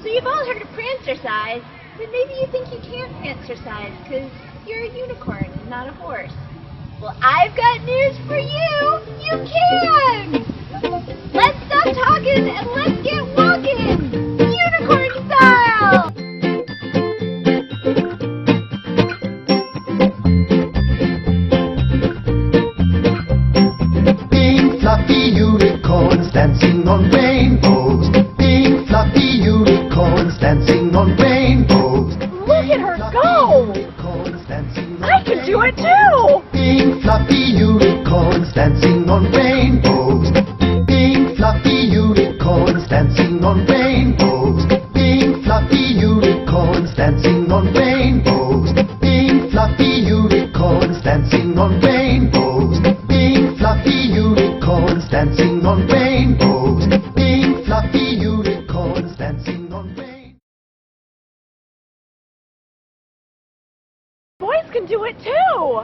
So you've all heard of prancercise, but maybe you think you can't prancercise because you're a unicorn and not a horse. Well, I've got news for you! You can! Let's stop talking and let's get walking! Unicorn style! Pink fluffy unicorns dancing on rainbows. Pink fluffy unicorns dancing on rainbows. Look at her go! I can do it too! Pink fluffy unicorns dancing on rainbows. Pink fluffy unicorns dancing on rainbows. Pink fluffy unicorns dancing on rainbows. Pink fluffy unicorns dancing on rainbows. Pink fluffy unicorns dancing on rainbows. Pink fluffy unicorns dancing on rainbows. Boys can do it too!